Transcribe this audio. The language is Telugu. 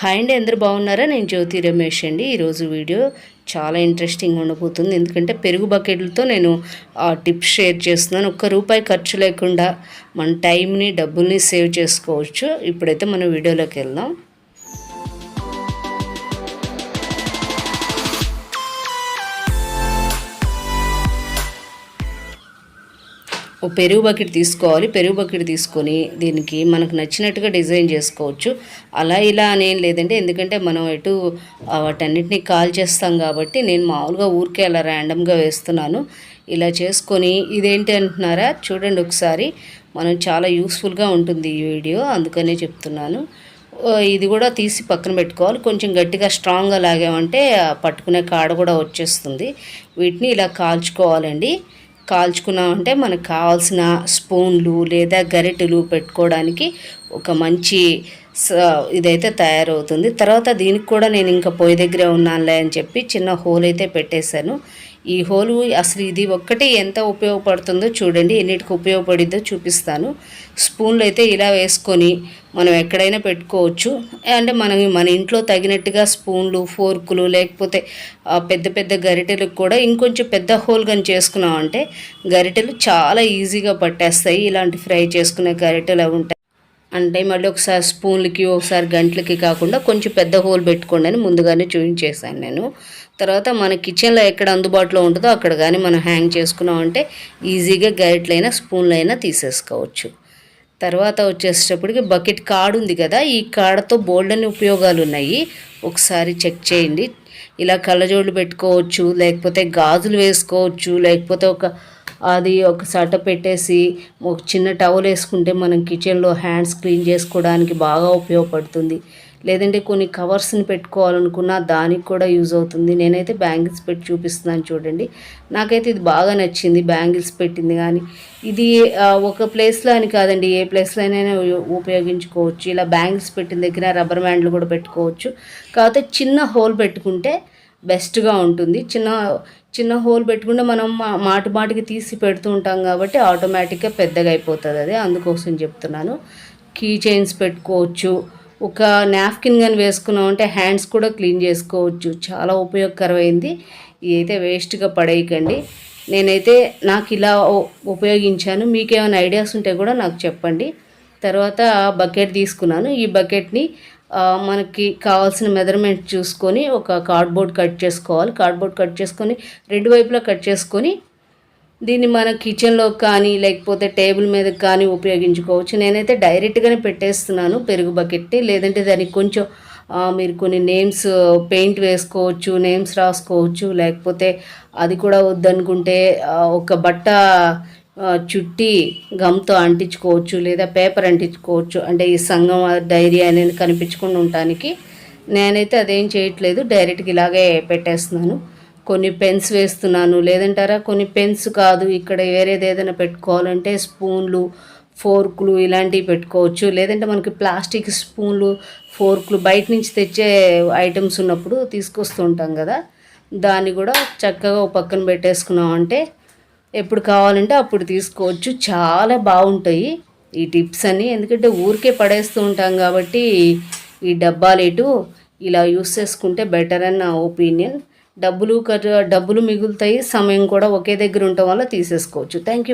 హాయ్ అండి, అందరూ బాగున్నారా? నేను జ్యోతి రమేష్ అండి. ఈరోజు వీడియో చాలా ఇంట్రెస్టింగ్ ఉండబోతుంది. ఎందుకంటే పెరుగు బకెట్లతో నేను టిప్స్ షేర్ చేస్తున్నాను. ₹1 ఖర్చు లేకుండా మన టైంని, డబ్బుల్ని సేవ్ చేసుకోవచ్చు. ఇప్పుడైతే మనం వీడియోలోకి వెళ్దాం. ఓ పెరుగు బకెట్ తీసుకోవాలి. పెరుగు బకెట్ తీసుకొని దీనికి మనకు నచ్చినట్టుగా డిజైన్ చేసుకోవచ్చు. అలా ఇలా అనేం లేదండి, ఎందుకంటే మనం ఎటు వాటన్నిటిని కాల్ చేస్తాం కాబట్టి నేను మామూలుగా ఊరికే అలా ర్యాండమ్గా వేస్తున్నాను. ఇలా చేసుకొని ఇదేంటి అంటున్నారా? చూడండి ఒకసారి. మనం చాలా యూస్ఫుల్గా ఉంటుంది ఈ వీడియో, అందుకనే చెప్తున్నాను. ఇది కూడా తీసి పక్కన పెట్టుకోవాలి. కొంచెం గట్టిగా స్ట్రాంగ్గా లాగామంటే పట్టుకునే కాడ కూడా వచ్చేస్తుంది. వీటిని ఇలా కాల్చుకోవాలండి. కాల్చుకున్నామంటే మనకు కావాల్సిన స్పూన్లు లేదా గరిటెలు పెట్టుకోవడానికి ఒక మంచి ఇదైతే తయారవుతుంది. తర్వాత దీనికి కూడా నేను ఇంకా పొయ్యి దగ్గరే ఉన్నానులే అని చెప్పి చిన్న హోల్ అయితే పెట్టేశాను. ఈ హోలు అసలు ఇది ఒక్కటి ఎంత ఉపయోగపడుతుందో చూడండి, ఎన్నిటికి ఉపయోగపడిద్దో చూపిస్తాను. స్పూన్లు అయితే ఇలా వేసుకొని మనం ఎక్కడైనా పెట్టుకోవచ్చు. అంటే మన ఇంట్లో తగినట్టుగా స్పూన్లు, ఫోర్కులు, లేకపోతే పెద్ద పెద్ద గరిటెలకు కూడా ఇంకొంచెం పెద్ద హోల్ కానీ చేసుకున్నామంటే గరిటెలు చాలా ఈజీగా పట్టేస్తాయి. ఇలాంటి ఫ్రై చేసుకునే గరిటెలు అవి ఉంటాయి అంటే మళ్ళీ ఒకసారి స్పూన్లకి ఒకసారి గంటలకి కాకుండా కొంచెం పెద్ద హోల్ పెట్టుకోండి అని ముందుగానే చూపించేసాను నేను. తర్వాత మన కిచెన్లో ఎక్కడ అందుబాటులో ఉంటుందో అక్కడ కానీ మనం హ్యాంగ్ చేసుకున్నామంటే ఈజీగా గరిటెలైనా స్పూన్లైనా తీసేసుకోవచ్చు. తర్వాత వచ్చేసేటప్పటికి బకెట్ కాడు ఉంది కదా, ఈ కాడతో బోల్డన్ని ఉపయోగాలు ఉన్నాయి. ఒకసారి చెక్ చేయండి. ఇలా కళ్ళజోళ్ళు పెట్టుకోవచ్చు, లేకపోతే గాజులు వేసుకోవచ్చు, లేకపోతే ఒక సట పెట్టేసి ఒక చిన్న టవల్ వేసుకుంటే మనం కిచెన్లో హ్యాండ్స్ క్లీన్ చేసుకోవడానికి బాగా ఉపయోగపడుతుంది. లేదంటే కొన్ని కవర్స్ని పెట్టుకోవాలనుకున్నా దానికి కూడా యూజ్ అవుతుంది. నేనైతే బ్యాంగిల్స్ పెట్టి చూపిస్తున్నాను చూడండి. నాకైతే ఇది బాగా నచ్చింది, బ్యాంగిల్స్ పెట్టింది. కానీ ఇది ఒక ప్లేస్లో అని కాదండి, ఏ ప్లేస్లో అయినా ఉపయోగించుకోవచ్చు. ఇలా బ్యాంగిల్స్ పెట్టిన దగ్గర రబ్బర్ బ్యాండ్లు కూడా పెట్టుకోవచ్చు. కాకపోతే చిన్న హోల్ పెట్టుకుంటే బెస్ట్గా ఉంటుంది. చిన్న హోల్ పెట్టుకుంటే మనం మాటికి తీసి పెడుతూ ఉంటాం కాబట్టి ఆటోమేటిక్గా పెద్దగా అయిపోతుంది. అది అందుకోసం చెప్తున్నాను. కీ చైన్స్ పెట్టుకోవచ్చు. ఒక నాప్కిన్ కానీ వేసుకున్నామంటే హ్యాండ్స్ కూడా క్లీన్ చేసుకోవచ్చు. చాలా ఉపయోగకరమైంది. ఇదైతే వేస్ట్గా పడేయకండి. నేనైతే నాకు ఇలా ఉపయోగించాను. మీకేమైనా ఐడియాస్ ఉంటే కూడా నాకు చెప్పండి. తర్వాత బకెట్ తీసుకున్నాను. ఈ బకెట్ని మనకి కావాల్సిన మెజర్మెంట్ చూసుకొని ఒక కార్డ్బోర్డ్ కట్ చేసుకోవాలి. కార్డ్బోర్డ్ కట్ చేసుకొని రెండు వైపులా కట్ చేసుకొని దీన్ని మన కిచెన్లో కానీ లేకపోతే టేబుల్ మీద కానీ ఉపయోగించుకోవచ్చు. నేనైతే డైరెక్ట్గానే పెట్టేస్తున్నాను పెరుగు బకెట్ని. లేదంటే దానికి కొంచెం మీరు కొన్ని నేమ్స్ పెయింట్ వేసుకోవచ్చు, నేమ్స్ రాసుకోవచ్చు. లేకపోతే అది కూడా వద్దనుకుంటే ఒక బట్ట చుట్టి గమ్తో అంటించుకోవచ్చు, లేదా పేపర్ అంటించుకోవచ్చు. అంటే ఈ సంఘం డైరీ అనేది కనిపించకుండా ఉండటానికి. నేనైతే అదేం చేయట్లేదు, డైరెక్ట్గా ఇలాగే పెట్టేస్తున్నాను. కొన్ని పెన్స్ వేస్తున్నాను. లేదంటారా, కొన్ని పెన్స్ కాదు, ఇక్కడ వేరేది ఏదైనా పెట్టుకోవాలంటే స్పూన్లు, ఫోర్కులు ఇలాంటివి పెట్టుకోవచ్చు. లేదంటే మనకి ప్లాస్టిక్ స్పూన్లు, ఫోర్కులు బయట నుంచి తెచ్చే ఐటమ్స్ ఉన్నప్పుడు తీసుకొస్తూ ఉంటాం కదా, దాన్ని కూడా చక్కగా పక్కన పెట్టేసుకున్నామంటే ఎప్పుడు కావాలంటే అప్పుడు తీసుకోవచ్చు. చాలా బాగుంటాయి ఈ టిప్స్ అన్నీ. ఎందుకంటే ఊరికే పడేస్తూ ఉంటాం కాబట్టి ఈ డబ్బాలేటు ఇలా యూస్ చేసుకుంటే బెటర్ అని నా ఒపీనియన్. డబ్బులు మిగులుతాయి, సమయం కూడా ఒకే దగ్గర ఉండటం వల్ల తీసేసుకోవచ్చు. Thank you.